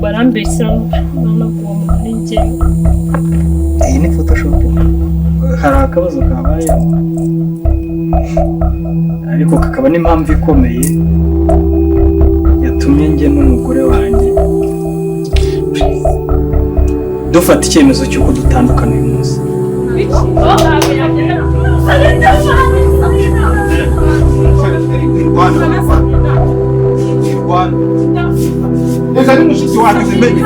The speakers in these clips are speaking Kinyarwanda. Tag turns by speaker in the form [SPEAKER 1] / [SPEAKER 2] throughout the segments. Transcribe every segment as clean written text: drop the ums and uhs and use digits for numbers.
[SPEAKER 1] barambeshya no kuwa munenge.
[SPEAKER 2] Iyi ni Photoshop. Hari akabazo kabayeho. Ariko kakaba n'impamvu ikomeye yatumye njye n'umugore wanjye dufata icyemezo cy'uko dutandukana uyu munsi.
[SPEAKER 3] Esa ni mushiki wake zimenye.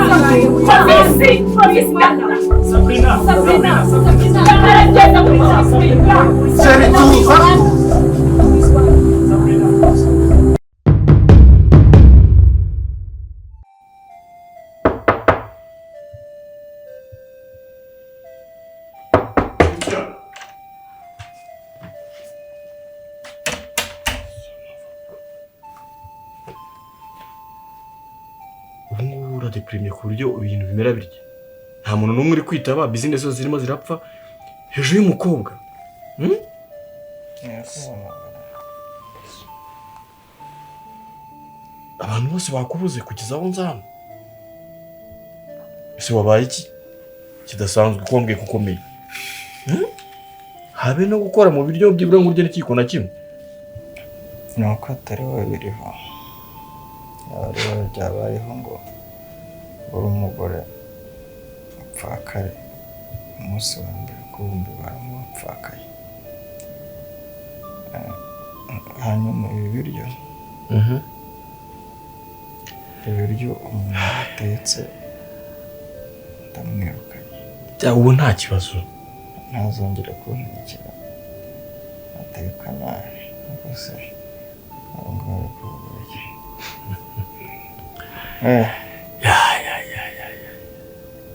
[SPEAKER 3] Ubungubu uradeprimiye ku buryo ibintu bimera bitya. Nta muntu n'umwe uri kwitaba, business zose zirimo zirapfa hejuru y'umukobwa. Abantu bose bakubuze kugeza aho nzana. Ese wabaye iki kidasanzwe kombwiye kukomeye? Habe no gukora mu biryo by'ibura ngo urye n'ikiko na kimwe.
[SPEAKER 2] Nuko atari wowe biriho. Rero byabayeho ngo uri umugore upfakaye umunsi wa mbere kumbi baramupfakaye. Hanyuma ibi biryo ibiryo umuntu atetse ndamwirukanye.
[SPEAKER 3] Ubu nta kibazo.
[SPEAKER 2] Ntazongera kuntekera ateka nabi rwose ngomba kuburya.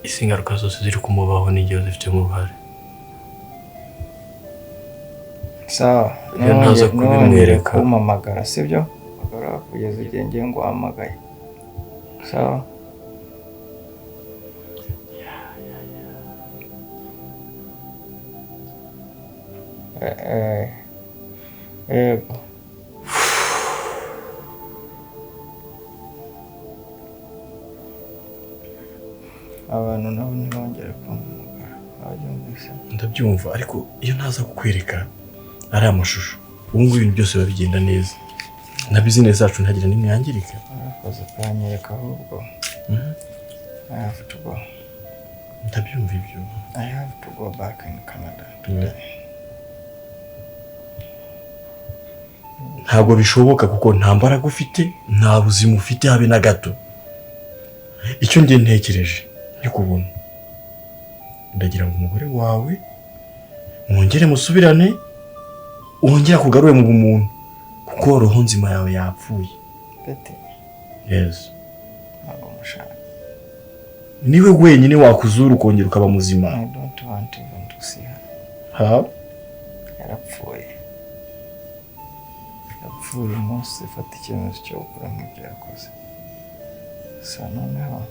[SPEAKER 3] Isi ingaruka zose ziri kumubaho n'igihe zifitemo uruhare.
[SPEAKER 2] Sawa,
[SPEAKER 3] ntaza kubimwereka
[SPEAKER 2] kumamagara sibyo? Bagara kugeza igihe ngiye ngo amagaye. Sawa. Ego. Abantu nabo ntibongere kumamagara. Abyumvise.
[SPEAKER 3] Ndabyumva ariko iyo ntaza kukwereka ari amashusho ubu ngubu ibintu byose babigenda neza na business zacu ntagira n'imwe yangirika.
[SPEAKER 2] Arakoze kanyereka ahubwo. I have to go.
[SPEAKER 3] Ndabyumva ibyo.
[SPEAKER 2] I have to go back in Canada today.
[SPEAKER 3] Ntabwo bishoboka kuko nta mbaraga ufite, nta buzima ufite habe na gato. Icyo ngiye ntekereje ni kubona ndagira ngo umugore wawe mwongere musubirane, wongera kugarure mu bumuntu kuko roho nzima yawe yapfuye.
[SPEAKER 2] Bete.
[SPEAKER 3] Yes.
[SPEAKER 2] Ntabwo mushaka.
[SPEAKER 3] Niwe wenyine wakuzura ukongera ukaba muzima.
[SPEAKER 2] I don't want even to see her.
[SPEAKER 3] Ha?
[SPEAKER 2] Yarapfuye. Yapfuye umunsi ifata icyemezo cyo gukora nk'ibyo yakoze. Sa noneho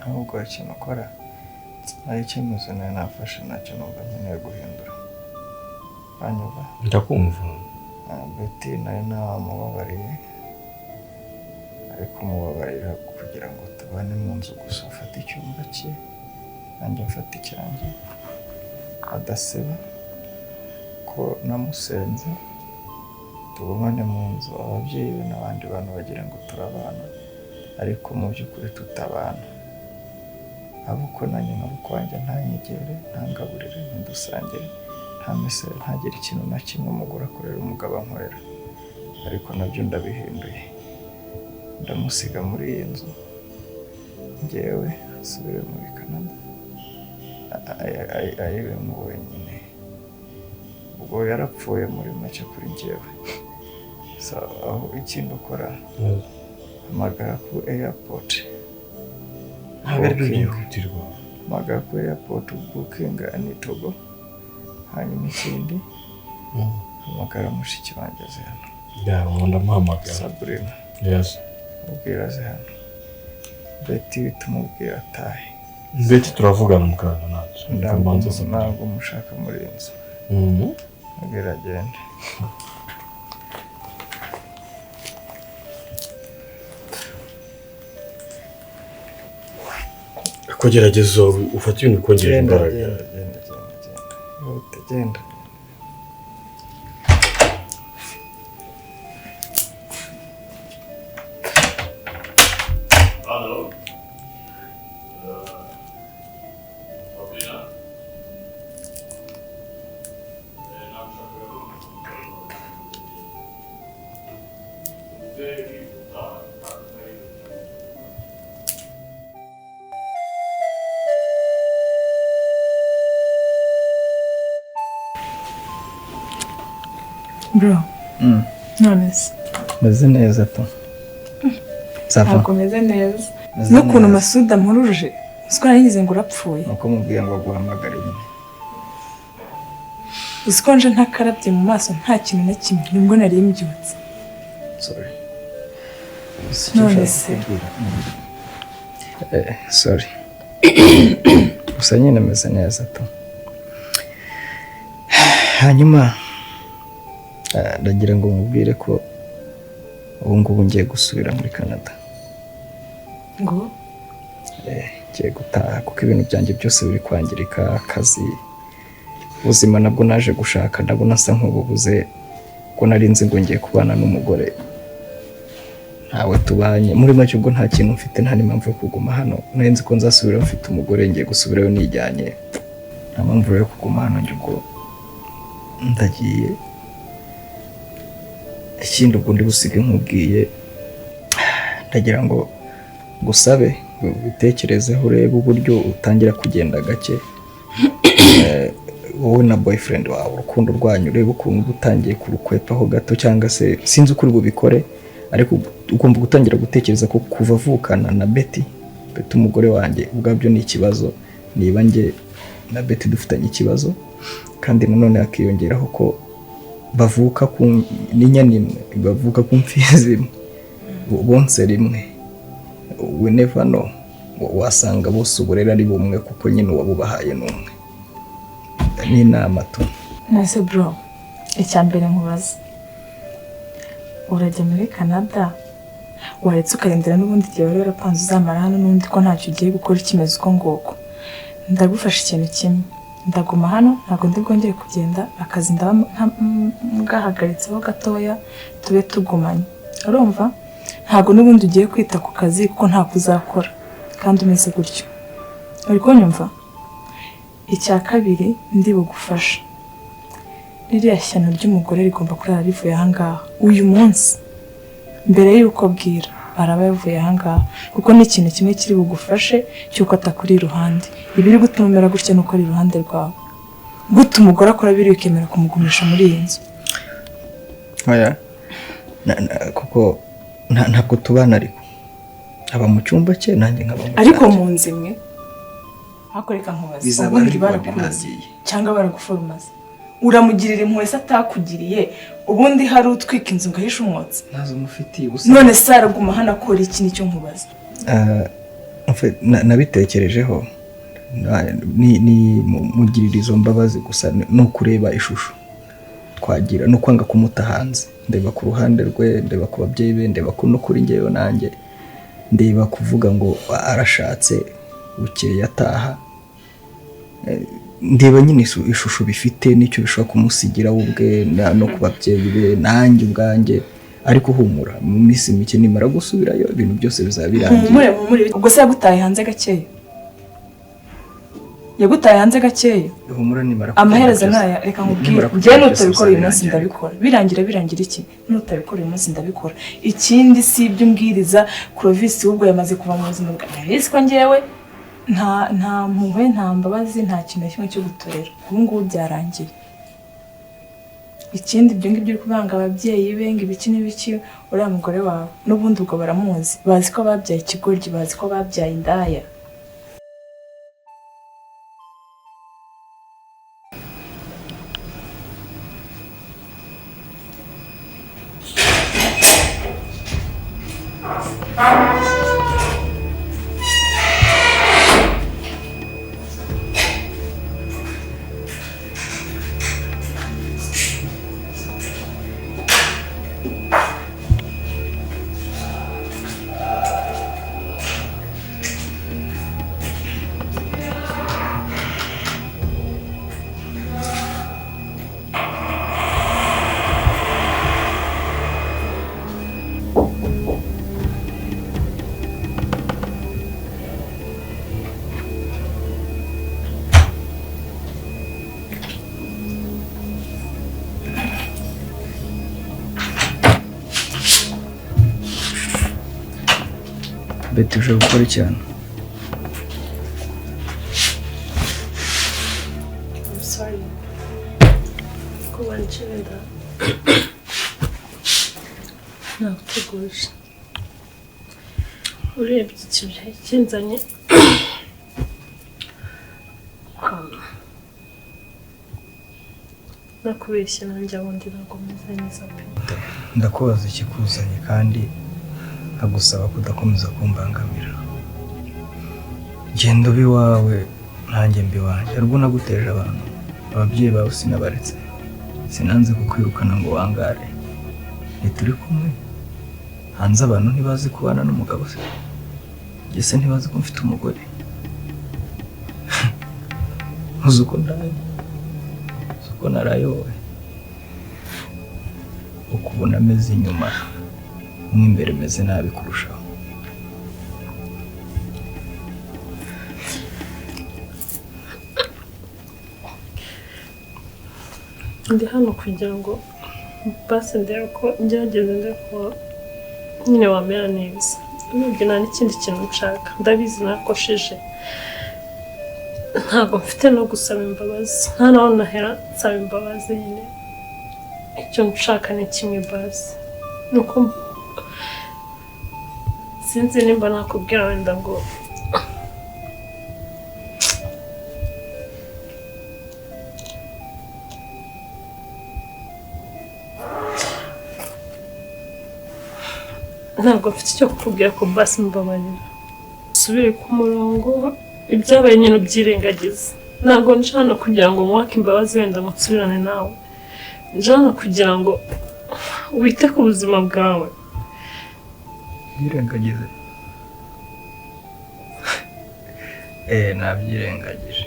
[SPEAKER 2] ahubwo ikintu ukora ari icyemezo nawe nafashe ntacyo numva nkeneye guhindura. Banyumva?
[SPEAKER 3] Ndakumva.
[SPEAKER 2] Beti nawe namubabariye ariko mubabarira kugira ngo tubane mu nzu gusa ufate icyumba cye nanjye mfate icyanjye adaseba ko namusenze tubane mu nzu ababyeyi be n'abandi bantu bagira ngo turabana ariko mu by'ukuri tutabana. Abuko nanjye nk'abuko wanjye ntanyegere ntangaburire ntidusangire nta mesere ntagire ikintu na kimwe umugore akorera umugabo ankorera ariko nabyo ndabihinduye ndamusiga muri iyi nzu njyewe asubire muri Canada ayibemo wenyine. Ubwo yarapfuye muri make kuri njyewe. So aho ikintu ukora hamagara ku airport. Hamagara ku airport booking anitogo. Hanyuma ikindi hamagara mushiki wanjye aze hano.
[SPEAKER 3] Ndamuhamagara.
[SPEAKER 2] Sabrina.
[SPEAKER 3] Yes.
[SPEAKER 2] Ubwira aze hano. Beti tumubwira atahe.
[SPEAKER 3] Beti turavugana mukana natwe.
[SPEAKER 2] Ntabwo mushaka muri iyi nzu. Ubwira agende.
[SPEAKER 3] ariko gerageza ufate ibintu bikongera imbaraga.
[SPEAKER 2] Genda.
[SPEAKER 1] Bro, none se
[SPEAKER 2] meze neza to.
[SPEAKER 1] ntabwo meze neza n'ukuntu Masuda mpuruje uziko narigize ngo urapfuye
[SPEAKER 2] nuko mubwiye ngo guhamagara nyine.
[SPEAKER 1] uziko nje ntakarabye mu maso nta kintu na kimwe nibwo nari mbyutse.
[SPEAKER 2] Sorry.
[SPEAKER 1] None se
[SPEAKER 2] sorry. Gusa nyine meze neza to. Hanyuma ndagira ngo mubwire ko ubu ngubu ngiye gusubira muri Canada.
[SPEAKER 1] ngo
[SPEAKER 2] ngiye gutaha kuko ibintu byanjye byose biri kwangirika, akazi, ubuzima nabwo naje gushaka ndabona asa nk'ububuze, ko nari nzi ngo ngiye kubana n'umugore ntawe tubanye, muri make ubwo nta kintu mfite, nta n'impamvu yo kuguma hano. Nari nzi ko nzasubira mfite umugore, ngiye gusubirayo nijyanye, nta mpamvu yo kuguma hano, njye ubwo ndagiye. Ikindi ubwo ndi busige nkubwiye, ndagira ngo gusabe ubitekerezeho, urebe uburyo utangira kugenda gake wowe na boyfriend wawe, urukundo rwanyu urebe ukuntu utangiye kurukwepaho gato, cyangwa se sinzi uko uri bubikore, ariko ugomba gutangira gutekereza ko kuva avukana na Betty umugore wanjye ubwabyo ni ikibazo, niba njye na Betty dufitanye ikibazo, kandi nanone hakiyongeraho ko bavuka ku n'inyana imwe, bavuka ku mfizi imwe, bonse rimwe. We never know, wasanga bose uburere ari bumwe kuko nyine uwabubahaye n'umwe. Ni inama tu.
[SPEAKER 1] nase bro, icyambere nkubaza, urajya muri Canada waretse ukarindira n'ubundi gihe wari warapanze uzamara hano n'undi ko ntacyo ugiye gukora ikimeze uko ngoko? Ndagufasha ikintu kimwe, ndaguma hano, ntabwo ndi bwongere kugenda, akazi ndaba ngahagaritseho gatoya, tube tugumanye, urumva? Ntabwo n'ubundi ugiye kwita ku kazi kuko nta kuzakora kandi umeze gutyo, uri kunyumva? Icya kabiri ndi bugufasha, ririya shyano ry'umugore rigomba kurara rivuye ahangaha uyu munsi, mbere y'uko bwira araba yavuye ahangaha, kuko ni ikintu kimwe kiri bugufashe cy'uko atakuri iruhande. Ibiri gutuma umera gutya nuko ari iruhande rwawe, gute umugore akora biri ukemera kumugumisha muri iyi nzu?
[SPEAKER 2] Oya, kuko ntabwo tubana, ariko aba mu cyumba cye nanjye nkaba mu
[SPEAKER 1] ariko mu nzu imwe. Hakoreka nkubaza, ubundi barakuzi cyangwa baraguforumaza, uramugirira impuhwe se atakugiriye, ubundi hari utwika inzu ngahisha umwotsi?
[SPEAKER 2] nazo mufitiye gusa.
[SPEAKER 1] None se araguma hano akora iki? Nicyo nkubaza.
[SPEAKER 2] Nabitekerejeho, ni mugirira izo mbabazi gusa, no kureba ishusho twagira, no kwanga kumuta hanze. Ndeba ku ruhande rwe, ndeba ku babyeyi be, ndeba ko no kuri njyewe nanjye, ndeba kuvuga ngo arashatse bukeye ataha, ndeba nyine ishusho bifite n'icyo bishobora kumusigira we ubwe no ku babyeyi be nanjye ubwanjye. Ariko humura, mu minsi mike nimara gusubirayo ibintu byose bizaba birangiye.
[SPEAKER 1] Ubwo se yagutaye hanze gakeya? Yagutaye hanze gakeya?
[SPEAKER 2] Humura nimara
[SPEAKER 1] amaherezo nkaya, reka nkubwire, njye nutabikora uyu munsi ndabikora. Birangira iki? Nutabikora uyu munsi ndabikora. Ikindi si ibyo umbwiriza, Clovis ubwo yamaze kuva mu buzima bwawe. Ese ko njyewe nta mpuhwe, nta mbabazi, nta kintu kimwe cyo gutorera. Ubu ngubu byarangiye. Ikindi ibyo ngibyo uri kubanga ababyeyi be ngo ibiki n'ibiki, uriya mugore wawe n'ubundi ubwo baramuzi, bazi ko babyaye ikigoryi, bazi ko babyaye indaya.
[SPEAKER 2] Betty uje gukora icyana.
[SPEAKER 4] I'm sorry. Kuba nshenda. Nakuteguje. Urebye ikintu kinzanye. Nakubeshye nanjye wundi nagomeza neza pe.
[SPEAKER 2] Ndakubaza ikikuzanye kandi nkagusaba kudakomeza kumbangamira. Genda ubi wawe nanjye mbi wanjye. Ariko naguteje abantu. Ababyeyi bawe sinabaretse. Sinanze kukwirukana ngo wangare. Turi kumwe. Hanze abantu ntibazi kubana n'umugabo se. Gese ntibazi ko mfite umugore. Uzuko ndaye. Uzuko narayowe. Ukubona ameze inyuma. Mwimbere meze nabi kurushaho.
[SPEAKER 4] Ndi hano kugira ngo basi ndebe ko ngerageza ndebe ko nyine wamera neza. Nubwo nta n'ikindi kintu nshaka. Ndabizi nakosheje. Ntabwo mfite no gusaba imbabazi. Nta naho nahera nsaba imbabazi nyine. Icyo nshaka ni kimwe basi. Nuko sinzi nimba nakubwira wenda ngo ntabwo mfite icyo kukubwira ko basi mbabarira. Subire ku murongo ibyabaye nyine ubyirengagiza. Ntabwo nje hano kugira ngo mwake imbabazi wenda mutsubirane nawe. Nje hano kugira ngo wite ku buzima bwawe.
[SPEAKER 2] Byirengagize. Nabyirengagije.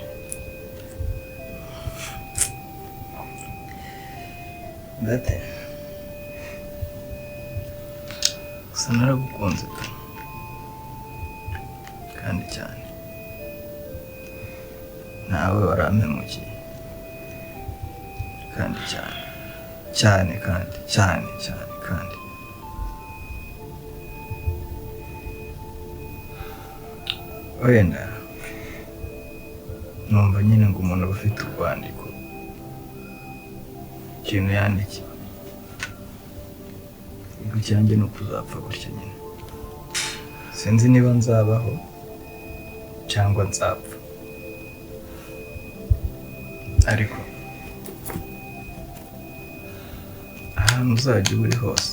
[SPEAKER 2] Bate. Gusa naragukunze pe. Kandi cyane. Nawe warampemukiye. Kandi cyane. Cyane kandi cyane cyane kandi. Wenda numva nyine ngo umuntu aba ufite urwandiko. Ikintu yandikiye. Icyanjye ni ukuzapfa gutya nyine. Sinzi niba nzabaho cyangwa nzapfa. Ariko ahantu uzajya uri hose,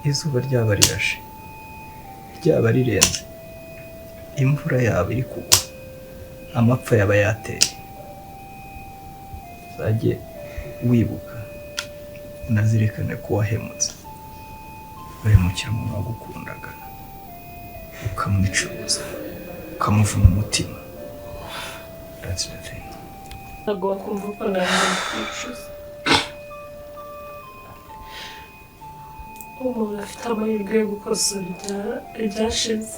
[SPEAKER 2] izuba ryaba rirashe, ryaba rirenze, imvura yaba iri kugwa, amapfa yaba yateye, uzajye wibuka unazirikane ko wahemutse. Wahemukira umuntu wagukundaga, ukamwicuruza, ukamuvuna umutima. That's the thing.
[SPEAKER 4] Ntabwo wakumva ko ntabwo kwicuza. Umuntu afite amahirwe yo gukosora ibyashize.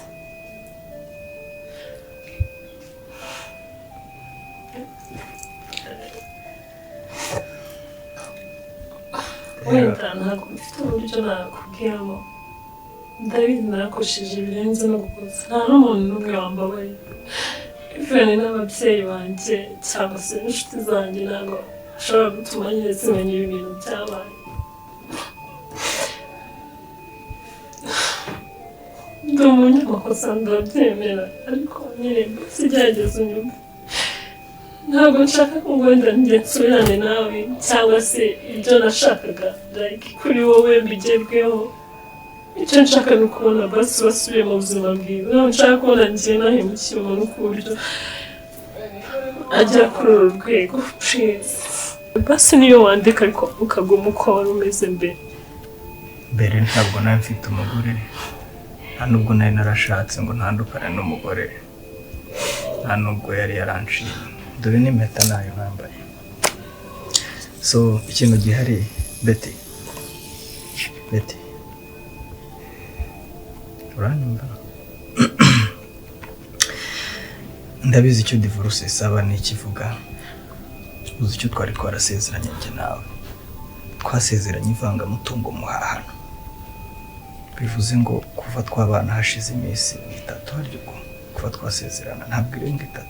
[SPEAKER 4] Wenda ntabwo mfite uburyo nakubwiramo. Ndabizi narakosheje birenze no gukoza. Nta n'umuntu n'umwe wambabaye. Ifeni n'ababyeyi banjye cyangwa se n'inshuti zanjye ntabwo ashobora gutuma nyine zimenya ibintu byabaye. Ndi umunyamakosa ndabyemera ariko nyine sigerageza unyumve. Ntabwo nshaka ko wenda njye nsubirane nawe cyangwa se ibyo nashakaga like kuri wowe mbigerweho. Icyo nshaka ni ukubona basi basubiye mu buzima bwiza. Ntabwo nshaka kubona njye nahemukiye umuntu ku buryo agera kuri uru rwego. Please. Basi niyo wandika ariko ukaguma uko wari umeze mbere.
[SPEAKER 2] Mbere ntabwo nari mfite umugore. Nta nubwo nari narashatse ngo ntandukane n'umugore. Nta nubwo yari yaranciye. Dore n'impeta nayo nambaye. So ikintu gihari Betty. Uranyumva? Ndabizi icyo divorce isaba n'ikivuga. Uzi icyo twari twarasezeranye njye nawe. Twasezeranye ivangamutungo muhahano. bivuze ngo kuva twabana hashize iminsi 3 ariko kuva twasezerana ntabwo irenga 3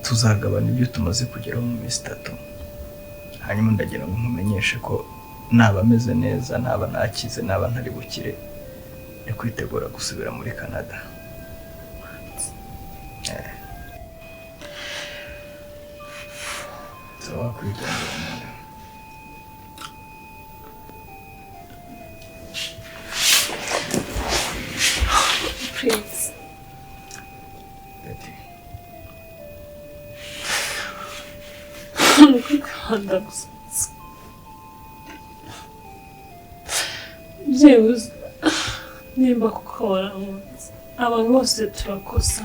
[SPEAKER 2] tuzagabana ibyo tumaze kugeraho mu minsi 3 hanyuma ndagira ngo nkumenyeshe ko naba ameze neza naba nakize naba ntari bukire ni kwitegura gusubira muri Canada.
[SPEAKER 4] Please. Ndagusanze byibuze nimba kuko warankunze abantu bose turakosa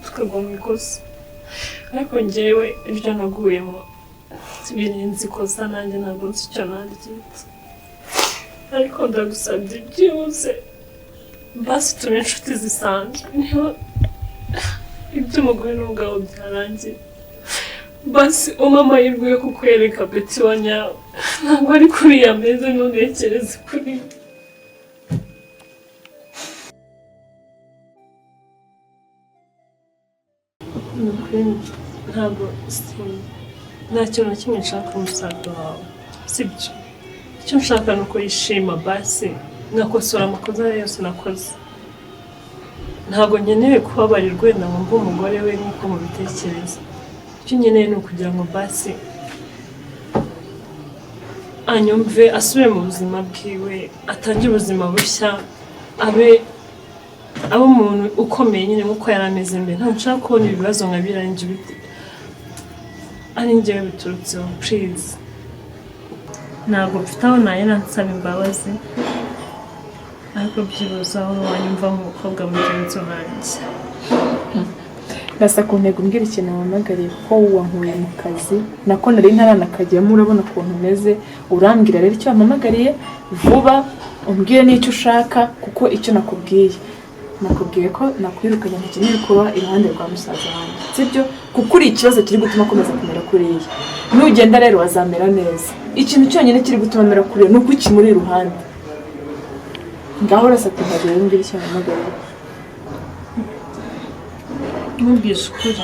[SPEAKER 4] tukagwa mu ikosa ariko njyewe ibyo naguyemo birenze ikosa nanjye ntabwo nzi icyo naryita ariko ndagusabye byibuze basi tube inshuti zisanzwe niho iby'umugore n'umugabo byarangira basi umpa amahirwe yo kukwereka Betty wa nyawe ntabwo ari kuriya meza ntunekereze kuri ntabwo nta kintu na kimwe nshaka umusaruro wawe sibyo icyo nshaka ni uko yishima basi nkakosora amakosa yose nakoze ntabwo nkeneye kubabarirwa wenda ngo mbe umugore we nk'uko mubitekereza icyo nkeneye ni ukugira ngo basi anyumve asubire mu buzima bwiwe atangire ubuzima bushya abe umuntu ukomeye nyine nk'uko yari ameze mbere ntabwo nshaka kubona ibibazo nka birangi ari njyewe biturutseho please ntabwo mfite aho nahera nsaba imbabazi ariko byibuze aho wanyumva nk'umukobwa mugenzi wanjye
[SPEAKER 1] ndasa ku ntego mbwira ikintu wampamagariye kuko wankuye mu kazi nako nari ntaranakajyamo urabona ukuntu umeze urambwira rero icyo wampamagariye vuba umbwire n'icyo ushaka kuko icyo nakubwiye ko nakwirukanye ntakeneye kuba iruhande rwa musaza wanjye sibyo kuko uri ikibazo kiri gutuma akomeza kumera kuriya nugenda rero azamera neza ikintu cyonyine kiri gutuma amera kuriya ni uko ukimuri iruhande ngaho urasa ku ntego rero mbwira icyo wampamagariye
[SPEAKER 4] mubwishe ukuri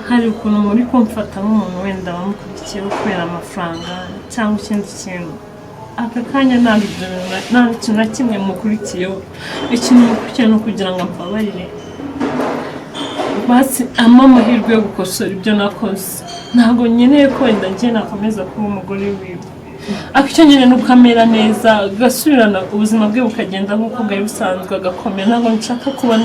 [SPEAKER 4] hari ukuntu muri kumfata nk'umuntu wenda wamukurikiyeho kubera amafaranga cyangwa ikindi kintu aka kanya nta kintu na kimwe mukurikiyeho ikintu mukurikiye ni ukugira ngo mbabarire basi ampa amahirwe yo gukosora ibyo nakoze ntabwo nkeneye ko wenda njye nakomeza kuba umugore wiwe ariko icyo nyine ni uko amera neza agasubirana ubuzima bwe bukagenda nk'uko bwari busanzwe agakomera ntabwo nshaka kuba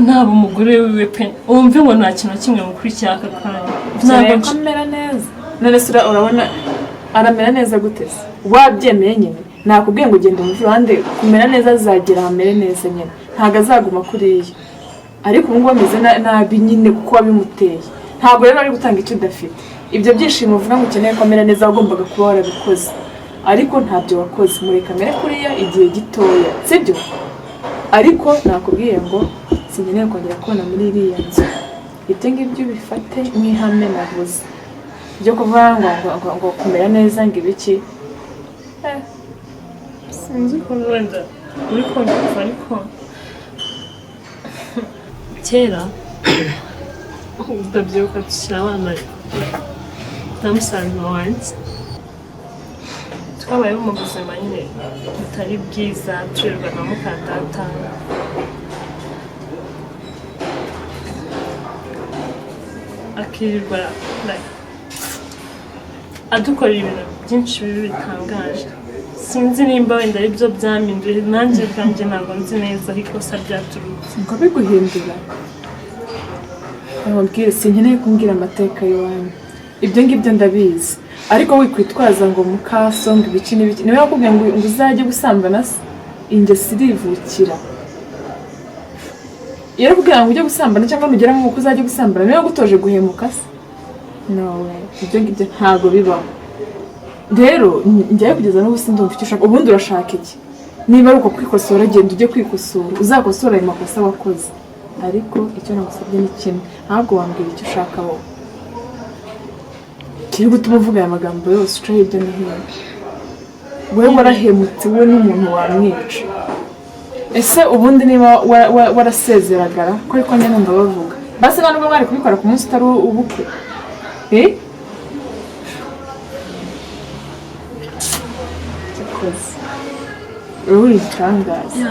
[SPEAKER 4] naba umugore wiwe pe wumve ngo nta kintu kimwe mukurikiye aka kanya
[SPEAKER 1] ntabwo amera neza none se urabona aramera neza gute se wabyemeye nyine nakubwiye ngo ugende mu ruhande kumera neza azagera hamere neza nyine ntabwo azaguma kuriya ariko ubu ngubu ameze nabi nyine kuko wabimuteye ntabwo rero ari gutanga icyo udafite ibyo byishimo uvuga ngo ukeneye ko amera neza wagombaga kuba warabikoze ariko ntabyo wakoze mureka amere kuriya igihe gitoya sibyo ariko nakubwiye ngo sinkeneye kongera kubona muri iriya nzu ibyo ngibyo bifate nk'ihame navuze byo kuvuga ngo kumera neza ngo ibiki
[SPEAKER 4] sinzi ukuntu wenda uri kumva ariko kera ndabyibuka dushyira abana na musaza wanjye twabayeho mu buzima nyine butari bwiza turerwa na mukadata akirirwa adukorera ibintu byinshi bibi bitangaje sinzi nimba wenda ari byo byaminduye nanjye ubwanjye ntabwo nzi neza aho ikosa ryaturutse
[SPEAKER 1] ngo biguhindura ababwire sinkeneye kumbwira amateka y'iwanyu ibyo ngibyo ndabizi ariko wikwitwaza ngo mukaso ngo ibiki n'ibiki niba wakubwiye ngo uzajye gusambana se ingeso irivukira iyo arakubwira ngo ujye gusambana cyangwa nugera mu muko uzajye gusambana niba yagutoje guhemuka se nowe ibyo ngibyo ntabwo bibaho rero njyayo kugeza n'ubu sindumva icyo ushaka ubundi urashaka iki niba ari uko kwikosora genda ujye kwikosora uzakosora ayo makosa wakoze ariko icyo nagusabye ni kimwe ntabwo wambwira icyo ushaka wowe kiri gutuma uvuga aya magambo yose uca hirya no hino? Wowe warahemutse, wowe n'umuntu wamwica. Ese ubundi niba warasezeragara ko ariko njye numva bavuga basi nta nubwo mwari kubikora ku munsi utari ubukwe? Cyakoze wowe uri igitangaza.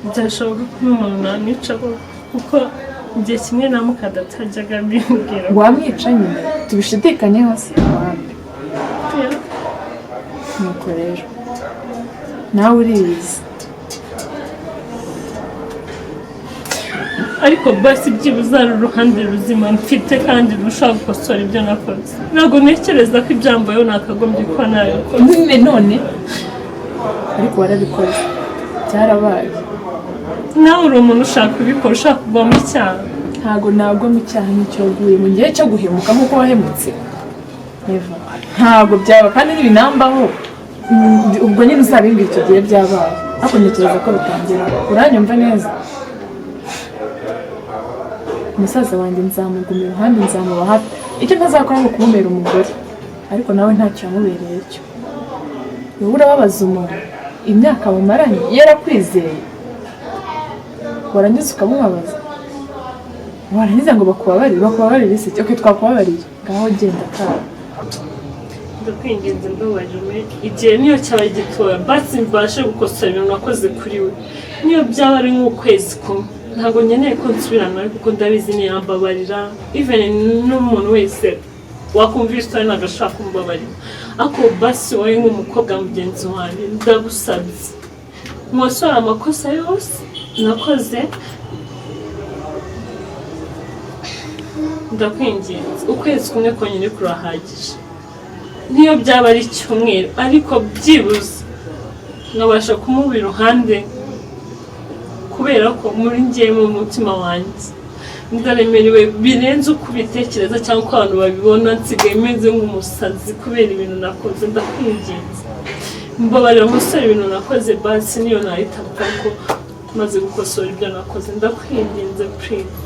[SPEAKER 4] byashoboka ko umuntu namwica kuko igihe kimwe na mukadata ajyaga abimbwira.
[SPEAKER 1] Wamwica nyine tubishidikanyeho se abandi? Nuko rero nawe uriyizi.
[SPEAKER 4] ariko basi byibuze ari uruhande ruzima mfite kandi rushaka gukosora ibyo nakoze. Ntabwo ntekereza ko ibyambayeho nakagombye kuba nabikoze.
[SPEAKER 1] None ariko warabikoze, byarabaye.
[SPEAKER 4] Nawe uri umuntu ushaka kubikora, ushaka kuvamo icyaha.
[SPEAKER 1] Ntabwo nagwamo icyaha n'icyo waguye mu gihe cyo guhemuka nk'uko wahemutse. Neva ntabwo byaba kandi n'ibinambaho ubwo nyine uzabimbwira icyo gihe byabaye. Ariko ntekereza ko bitangira. Uranyumva neza? Umusaza wanjye nzamugumira iruhande, nzamuba hafi. Icyo ntazakora ni ukumubera umugore, ariko nawe ntacyo yamubereye cyo. Wowe urababaza umuntu imyaka mumaranye yarakwizeye, warangiza ukamubabaza, warangiza ngo bakubabarire se? Okay, twakubabariye, ngaho genda kara.
[SPEAKER 4] Ndakwinginze mbabarire, igihe niyo cyaba gitoya basi mbashe gukosora ibintu nakoze kuri we. Niyo byaba ari nk'ukwezi kumwe, ntabwo nkeneye ko nsubirana nawe kuko ndabizi ntiyambabarira. Even n'umuntu wese wakumva isitari ntabwo ashaka kumbabarira. Ariko basi wowe nk'umukobwa mugenzi wanjye ndagusabye nkosora amakosa yose nakoze. Ndakwinginze, ukwezi kumwe konyine kurahagije. Niyo byaba ari icyumweru, ariko byibuze nkabasha kumuba iruhande, kubera ko muri njye mu mutima wanjye ndaremerewe birenze uko ubitekereza cyangwa uko abantu babibona. Nsigaye meze nk'umusazi kubera ibintu nakoze. Ndakwinginze mbabarira umusore ibintu nakoze basi niyo nahita mvuga ko maze gukosora ibyo nakoze. Ndakwinginze please.